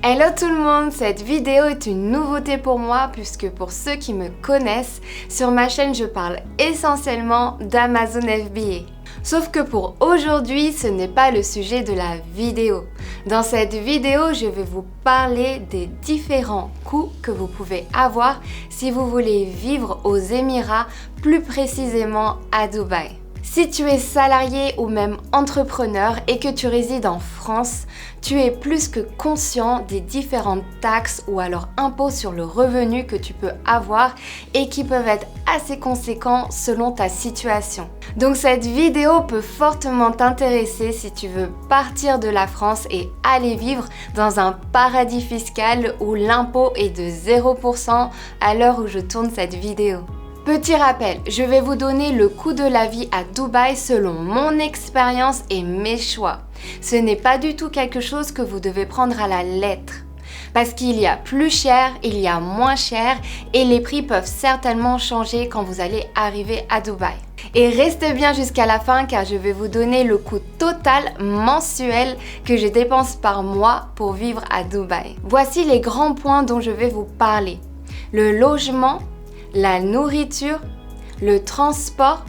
Hello tout le monde, cette vidéo est une nouveauté pour moi puisque pour ceux qui me connaissent, sur ma chaîne je parle essentiellement d'Amazon FBA. Sauf que pour aujourd'hui, ce n'est pas le sujet de la vidéo. Dans cette vidéo, je vais vous parler des différents coûts que vous pouvez avoir si vous voulez vivre aux Émirats, plus précisément à Dubaï. Si tu es salarié ou même entrepreneur et que tu résides en France, tu es plus que conscient des différentes taxes ou alors impôts sur le revenu que tu peux avoir et qui peuvent être assez conséquents selon ta situation. Donc cette vidéo peut fortement t'intéresser si tu veux partir de la France et aller vivre dans un paradis fiscal où l'impôt est de 0% à l'heure où je tourne cette vidéo. Petit rappel, je vais vous donner le coût de la vie à Dubaï selon mon expérience et mes choix. Ce n'est pas du tout quelque chose que vous devez prendre à la lettre. Parce qu'il y a plus cher, il y a moins cher et les prix peuvent certainement changer quand vous allez arriver à Dubaï. Et restez bien jusqu'à la fin car je vais vous donner le coût total mensuel que je dépense par mois pour vivre à Dubaï. Voici les grands points dont je vais vous parler. Le logement, la nourriture, le transport,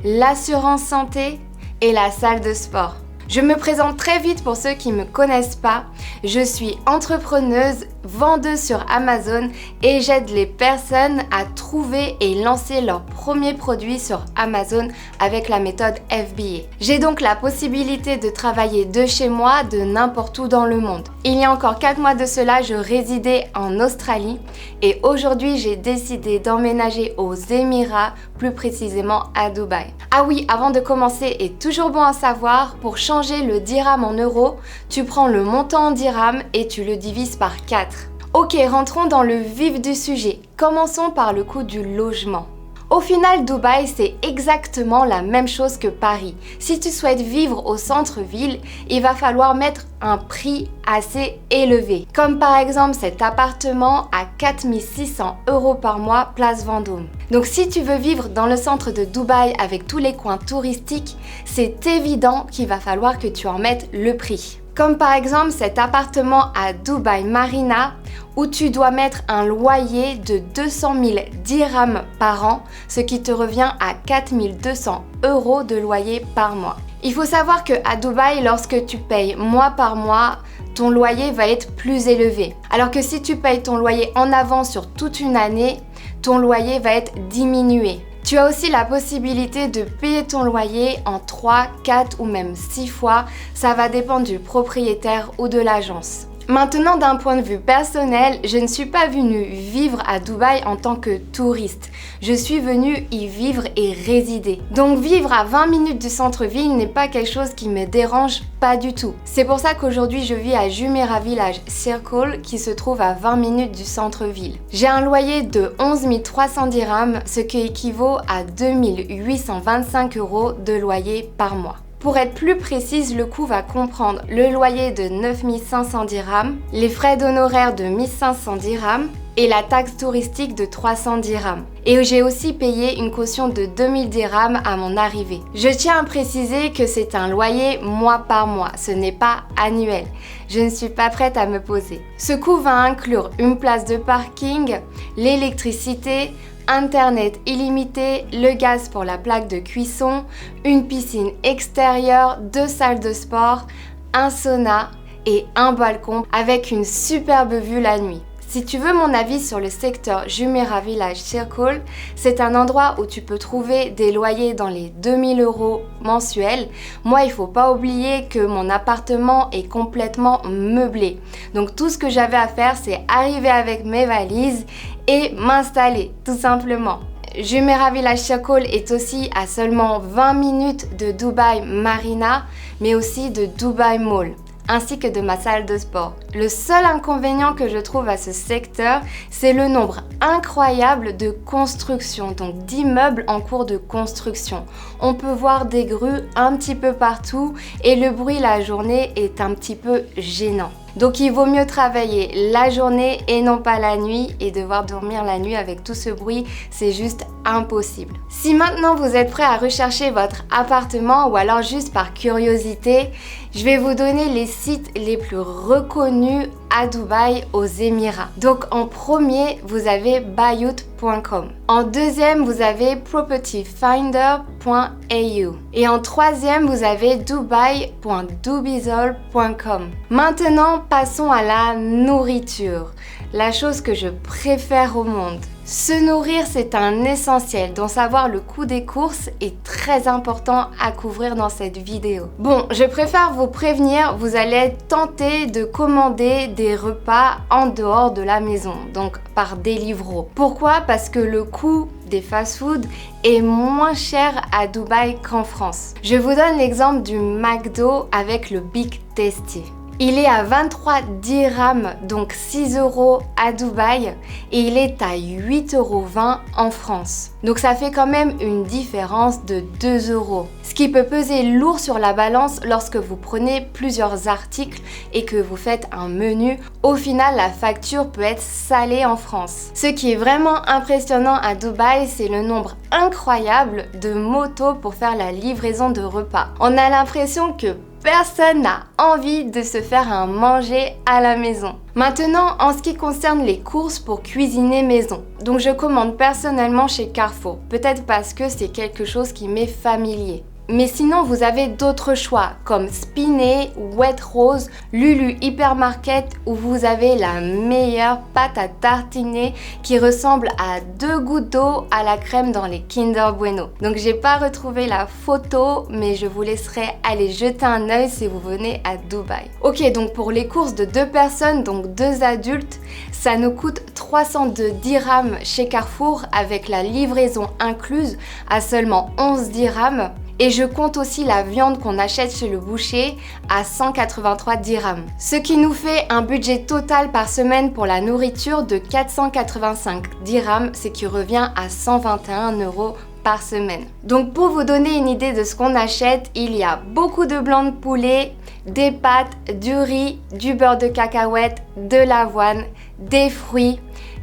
l'assurance santé et la salle de sport. Je me présente très vite pour ceux qui ne me connaissent pas. Je suis entrepreneuse, vendeuse sur Amazon et j'aide les personnes à trouver et lancer leurs premiers produits sur Amazon avec la méthode FBA. J'ai donc la possibilité de travailler de chez moi, de n'importe où dans le monde. Il y a encore 4 mois de cela, je résidais en Australie et aujourd'hui j'ai décidé d'emménager aux Émirats, plus précisément à Dubaï. Ah oui, avant de commencer, est toujours bon à savoir, pour changer le dirham en euros, tu prends le montant en dirham et tu le divises par 4. Ok, rentrons dans le vif du sujet. Commençons par le coût du logement. Au final, Dubaï, c'est exactement la même chose que Paris. Si tu souhaites vivre au centre-ville, il va falloir mettre un prix assez élevé. Comme par exemple cet appartement à 4 600 € par mois, place Vendôme. Donc si tu veux vivre dans le centre de Dubaï avec tous les coins touristiques, c'est évident qu'il va falloir que tu en mettes le prix. Comme par exemple cet appartement à Dubaï Marina où tu dois mettre un loyer de 200 000 dirhams par an, ce qui te revient à 4 200 € de loyer par mois. Il faut savoir qu'à Dubaï, lorsque tu payes mois par mois, ton loyer va être plus élevé. Alors que si tu payes ton loyer en avance sur toute une année, ton loyer va être diminué. Tu as aussi la possibilité de payer ton loyer en 3, 4 ou même 6 fois. Ça va dépendre du propriétaire ou de l'agence. Maintenant, d'un point de vue personnel, je ne suis pas venue vivre à Dubaï en tant que touriste. Je suis venue y vivre et résider. Donc vivre à 20 minutes du centre-ville n'est pas quelque chose qui me dérange pas du tout. C'est pour ça qu'aujourd'hui je vis à Jumeirah Village Circle qui se trouve à 20 minutes du centre-ville. J'ai un loyer de 11 300 dirhams, ce qui équivaut à 2 825 € de loyer par mois. Pour être plus précise, le coût va comprendre le loyer de 9 500 dirhams, les frais d'honoraires de 1 500 dirhams et la taxe touristique de 300 dirhams. Et j'ai aussi payé une caution de 2000 dirhams à mon arrivée. Je tiens à préciser que c'est un loyer mois par mois, ce n'est pas annuel. Je ne suis pas prête à me poser. Ce coût va inclure une place de parking, l'électricité, Internet illimité, le gaz pour la plaque de cuisson, une piscine extérieure, 2 salles de sport, un sauna et un balcon avec une superbe vue la nuit. Si tu veux mon avis sur le secteur Jumeirah Village Circle, c'est un endroit où tu peux trouver des loyers dans les 2000 € mensuels. Moi, il ne faut pas oublier que mon appartement est complètement meublé. Donc tout ce que j'avais à faire, c'est arriver avec mes valises et m'installer, tout simplement. Jumeirah Village Circle est aussi à seulement 20 minutes de Dubaï Marina, mais aussi de Dubaï Mall, ainsi que de ma salle de sport. Le seul inconvénient que je trouve à ce secteur, c'est le nombre incroyable de constructions, donc d'immeubles en cours de construction. On peut voir des grues un petit peu partout et le bruit la journée est un petit peu gênant. Donc il vaut mieux travailler la journée et non pas la nuit, et devoir dormir la nuit avec tout ce bruit, c'est juste impossible. Si maintenant vous êtes prêt à rechercher votre appartement ou alors juste par curiosité, Je vais vous donner les sites les plus reconnus à Dubaï, aux Émirats. Donc en premier, vous avez Bayout.com. En deuxième, vous avez propertyfinder.au. Et en troisième, vous avez dubai.dubizol.com. Maintenant, passons à la nourriture, la chose que je préfère au monde. Se nourrir, c'est un essentiel, donc savoir le coût des courses est très important à couvrir dans cette vidéo. Bon, je préfère vous prévenir, vous allez être tenté de commander des repas en dehors de la maison, donc par Deliveroo. Pourquoi? Parce que le coût des fast-food est moins cher à Dubaï qu'en France. Je vous donne l'exemple du McDo avec le Big Tasty. Il est à 23 dirhams, donc 6 € à Dubaï, et il est à 8,20 € en France. Donc ça fait quand même une différence de 2 €. Ce qui peut peser lourd sur la balance lorsque vous prenez plusieurs articles et que vous faites un menu. Au final, la facture peut être salée en France. Ce qui est vraiment impressionnant à Dubaï, c'est le nombre incroyable de motos pour faire la livraison de repas. On a l'impression que personne n'a envie de se faire un manger à la maison. Maintenant, en ce qui concerne les courses pour cuisiner maison. Donc je commande personnellement chez Carrefour, peut-être parce que c'est quelque chose qui m'est familier. Mais sinon, vous avez d'autres choix comme Spinet, Waitrose, Lulu Hypermarket où vous avez la meilleure pâte à tartiner qui ressemble à 2 gouttes d'eau à la crème dans les Kinder Bueno. Donc j'ai pas retrouvé la photo, mais je vous laisserai aller jeter un œil si vous venez à Dubaï. Ok, donc pour les courses de 2 personnes, donc 2 adultes, ça nous coûte 302 dirhams chez Carrefour avec la livraison incluse à seulement 11 dirhams. Et je compte aussi la viande qu'on achète chez le boucher à 183 dirhams. Ce qui nous fait un budget total par semaine pour la nourriture de 485 dirhams, ce qui revient à 121 € par semaine. Donc pour vous donner une idée de ce qu'on achète, il y a beaucoup de blanc de poulet, des pâtes, du riz, du beurre de cacahuète, de l'avoine, des fruits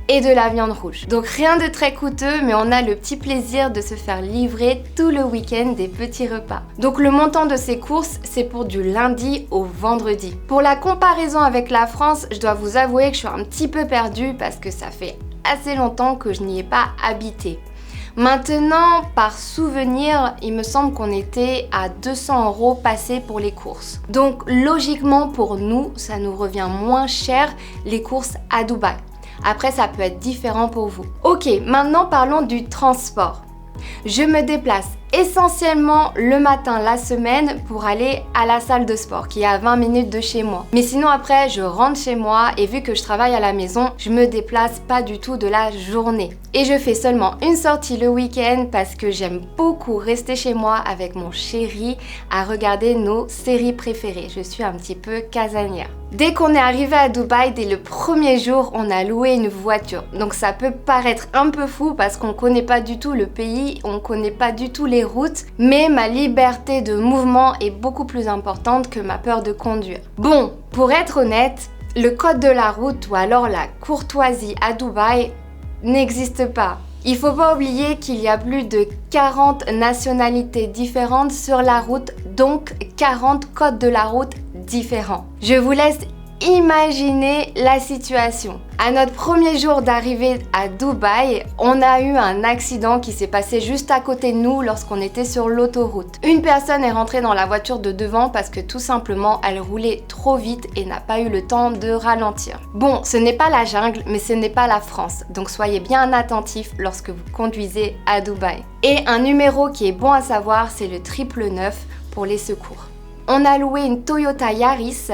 et de la viande rouge. Donc rien de très coûteux, mais on a le petit plaisir de se faire livrer tout le week-end des petits repas. Donc le montant de ces courses, c'est pour du lundi au vendredi. Pour la comparaison avec la France, je dois vous avouer que je suis un petit peu perdue parce que ça fait assez longtemps que je n'y ai pas habité. Maintenant, par souvenir, il me semble qu'on était à 200 € passés pour les courses. Donc logiquement pour nous, ça nous revient moins cher les courses à Dubaï. Après, ça peut être différent pour vous. Ok, maintenant parlons du transport. Je me déplace essentiellement le matin la semaine pour aller à la salle de sport qui est à 20 minutes de chez moi. Mais sinon après, je rentre chez moi et vu que je travaille à la maison, je me déplace pas du tout de la journée. Et je fais seulement une sortie le week-end parce que j'aime beaucoup rester chez moi avec mon chéri à regarder nos séries préférées. Je suis un petit peu casanière. Dès qu'on est arrivé à Dubaï, dès le premier jour, on a loué une voiture. Donc ça peut paraître un peu fou parce qu'on connaît pas du tout le pays, on connaît pas du tout les routes, mais ma liberté de mouvement est beaucoup plus importante que ma peur de conduire. Bon, pour être honnête, le code de la route ou alors la courtoisie à Dubaï n'existe pas. Il faut pas oublier qu'il y a plus de 40 nationalités différentes sur la route, donc 40 codes de la route différents. Je vous laisse imaginer la situation. À notre premier jour d'arrivée à Dubaï, on a eu un accident qui s'est passé juste à côté de nous lorsqu'on était sur l'autoroute. Une personne est rentrée dans la voiture de devant parce que tout simplement elle roulait trop vite et n'a pas eu le temps de ralentir. Bon, ce n'est pas la jungle, mais ce n'est pas la France, donc soyez bien attentifs lorsque vous conduisez à Dubaï. Et un numéro qui est bon à savoir, c'est le 999 pour les secours. On a loué une Toyota Yaris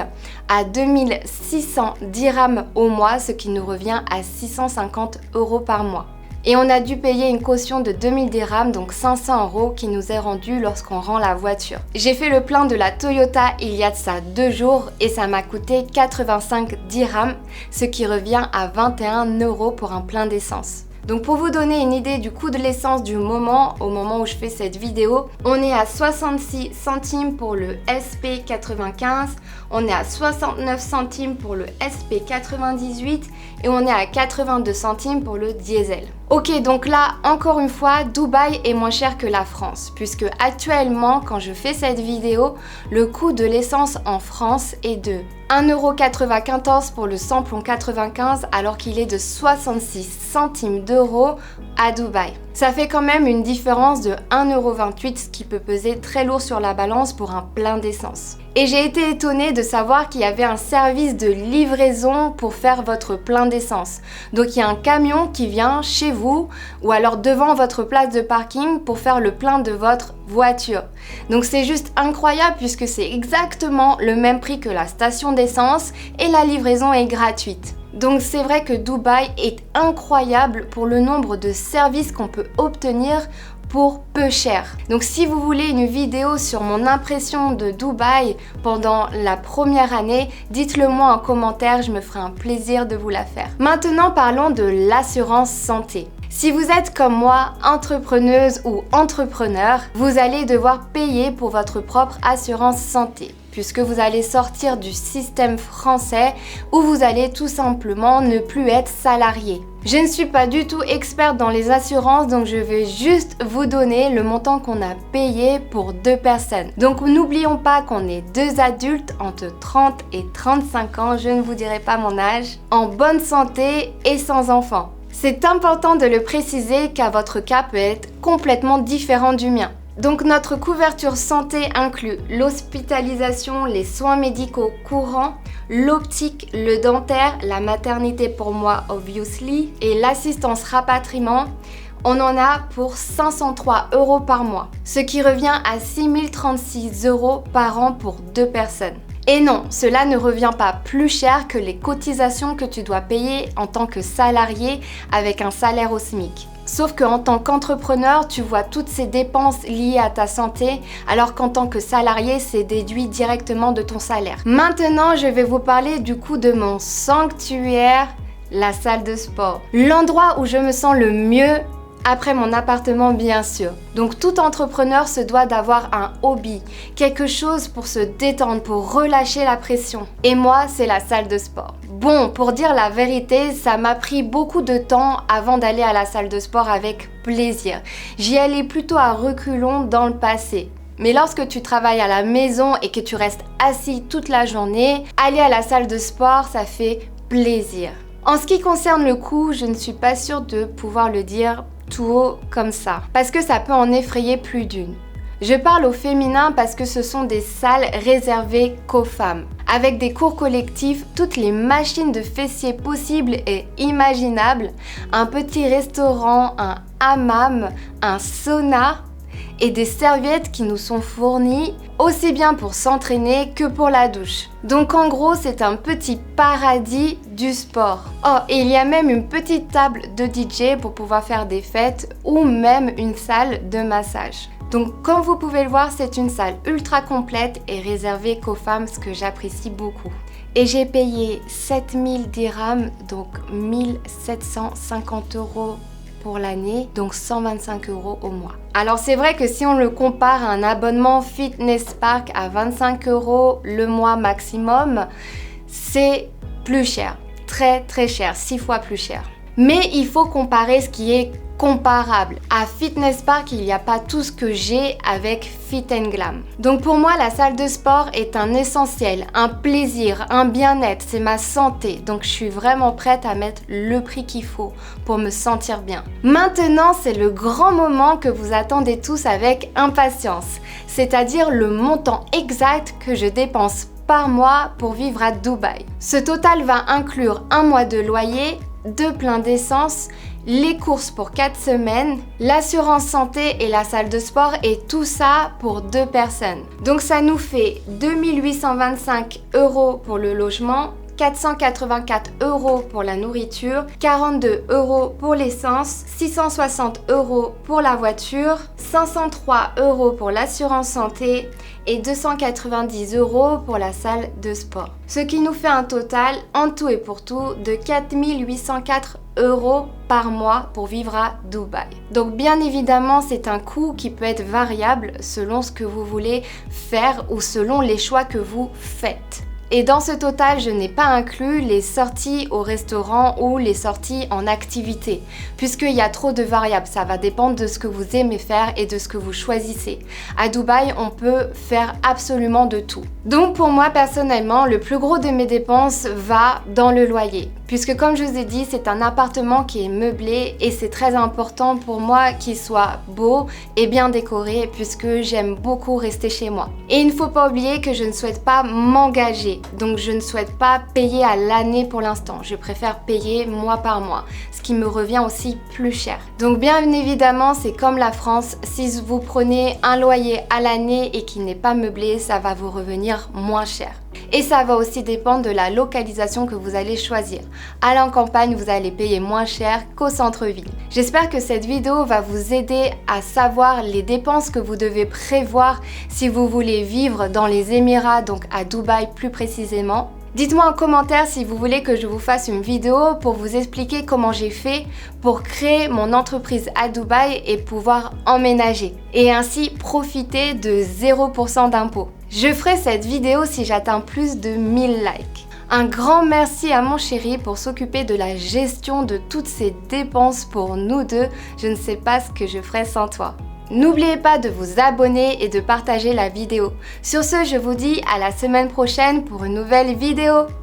à 2600 dirhams au mois, ce qui nous revient à 650 € par mois. Et on a dû payer une caution de 2000 dirhams, donc 500 € qui nous est rendue lorsqu'on rend la voiture. J'ai fait le plein de la Toyota il y a de ça 2 jours et ça m'a coûté 85 dirhams, ce qui revient à 21 € pour un plein d'essence. Donc pour vous donner une idée du coût de l'essence du moment, au moment où je fais cette vidéo, on est à 66 centimes pour le SP95, on est à 69 centimes pour le SP98 et on est à 82 centimes pour le diesel. Ok, donc là, encore une fois, Dubaï est moins cher que la France, puisque actuellement, quand je fais cette vidéo, le coût de l'essence en France est de 1,94€ pour le samplon 95 alors qu'il est de 66 centimes d'euros à Dubaï. Ça fait quand même une différence de 1,28€, ce qui peut peser très lourd sur la balance pour un plein d'essence. Et j'ai été étonnée de savoir qu'il y avait un service de livraison pour faire votre plein d'essence. Donc il y a un camion qui vient chez vous ou alors devant votre place de parking pour faire le plein de votre voiture. Donc c'est juste incroyable puisque c'est exactement le même prix que la station d'essence et la livraison est gratuite. Donc c'est vrai que Dubaï est incroyable pour le nombre de services qu'on peut obtenir pour peu cher. Donc si vous voulez une vidéo sur mon impression de Dubaï pendant la première année, dites-le moi en commentaire, je me ferai un plaisir de vous la faire. Maintenant parlons de l'assurance santé. Si vous êtes comme moi, entrepreneuse ou entrepreneur, vous allez devoir payer pour votre propre assurance santé, puisque vous allez sortir du système français où vous allez tout simplement ne plus être salarié. Je ne suis pas du tout experte dans les assurances, donc je vais juste vous donner le montant qu'on a payé pour 2 personnes. Donc n'oublions pas qu'on est 2 adultes entre 30 et 35 ans, je ne vous dirai pas mon âge, en bonne santé et sans enfants. C'est important de le préciser car votre cas peut être complètement différent du mien. Donc notre couverture santé inclut l'hospitalisation, les soins médicaux courants, l'optique, le dentaire, la maternité pour moi obviously et l'assistance rapatriement. On en a pour 503€ par mois, ce qui revient à 6036€ par an pour 2 personnes. Et non, cela ne revient pas plus cher que les cotisations que tu dois payer en tant que salarié avec un salaire au SMIC. Sauf qu'en tant qu'entrepreneur, tu vois toutes ces dépenses liées à ta santé, alors qu'en tant que salarié, c'est déduit directement de ton salaire. Maintenant, je vais vous parler du coup de mon sanctuaire, la salle de sport. L'endroit où je me sens le mieux après mon appartement bien sûr. Donc tout entrepreneur se doit d'avoir un hobby, quelque chose pour se détendre, pour relâcher la pression. Et moi, c'est la salle de sport. Bon, pour dire la vérité, ça m'a pris beaucoup de temps avant d'aller à la salle de sport avec plaisir. J'y allais plutôt à reculons dans le passé. Mais lorsque tu travailles à la maison et que tu restes assis toute la journée, aller à la salle de sport, ça fait plaisir. En ce qui concerne le coût, je ne suis pas sûre de pouvoir le dire tout haut comme ça, parce que ça peut en effrayer plus d'une. Je parle au féminin parce que ce sont des salles réservées qu'aux femmes, avec des cours collectifs, toutes les machines de fessiers possibles et imaginables, un petit restaurant, un hammam, un sauna et des serviettes qui nous sont fournies aussi bien pour s'entraîner que pour la douche. Donc en gros, c'est un petit paradis du sport. Oh, et il y a même une petite table de DJ pour pouvoir faire des fêtes ou même une salle de massage. Donc comme vous pouvez le voir, c'est une salle ultra complète et réservée qu'aux femmes, ce que j'apprécie beaucoup. Et j'ai payé 7000 dirhams, donc 1750€ pour l'année, donc 125€ au mois. Alors c'est vrai que si on le compare à un abonnement Fitness Park à 25€ le mois maximum, c'est plus cher, très cher, 6 fois plus cher. Mais il faut comparer ce qui est comparable. À Fitness Park, il n'y a pas tout ce que j'ai avec Fit & Glam. Donc pour moi, la salle de sport est un essentiel, un plaisir, un bien-être, c'est ma santé. Donc je suis vraiment prête à mettre le prix qu'il faut pour me sentir bien. Maintenant, c'est le grand moment que vous attendez tous avec impatience, c'est-à-dire le montant exact que je dépense par mois pour vivre à Dubaï. Ce total va inclure un mois de loyer, 2 pleins d'essence, les courses pour 4 semaines, l'assurance santé et la salle de sport et tout ça pour 2 personnes. Donc ça nous fait 2825€ pour le logement, 484€ pour la nourriture, 42€ pour l'essence, 660€ pour la voiture, 503€ pour l'assurance santé et 290€ pour la salle de sport. Ce qui nous fait un total, en tout et pour tout, de 4804€ par mois pour vivre à Dubaï. Donc bien évidemment, c'est un coût qui peut être variable selon ce que vous voulez faire ou selon les choix que vous faites. Et dans ce total, je n'ai pas inclus les sorties au restaurant ou les sorties en activité, puisqu'il y a trop de variables. Ça va dépendre de ce que vous aimez faire et de ce que vous choisissez. À Dubaï, on peut faire absolument de tout. Donc pour moi, personnellement, le plus gros de mes dépenses va dans le loyer. Puisque comme je vous ai dit, c'est un appartement qui est meublé et c'est très important pour moi qu'il soit beau et bien décoré puisque j'aime beaucoup rester chez moi. Et il ne faut pas oublier que je ne souhaite pas m'engager, donc je ne souhaite pas payer à l'année pour l'instant. Je préfère payer mois par mois, ce qui me revient aussi plus cher. Donc bien évidemment, c'est comme la France, si vous prenez un loyer à l'année et qu'il n'est pas meublé, ça va vous revenir moins cher. Et ça va aussi dépendre de la localisation que vous allez choisir. À la campagne, vous allez payer moins cher qu'au centre-ville. J'espère que cette vidéo va vous aider à savoir les dépenses que vous devez prévoir si vous voulez vivre dans les Émirats, donc à Dubaï plus précisément. Dites-moi en commentaire si vous voulez que je vous fasse une vidéo pour vous expliquer comment j'ai fait pour créer mon entreprise à Dubaï et pouvoir emménager et ainsi profiter de 0% d'impôt. Je ferai cette vidéo si j'atteins plus de 1000 likes. Un grand merci à mon chéri pour s'occuper de la gestion de toutes ces dépenses pour nous deux. Je ne sais pas ce que je ferais sans toi. N'oubliez pas de vous abonner et de partager la vidéo. Sur ce, je vous dis à la semaine prochaine pour une nouvelle vidéo.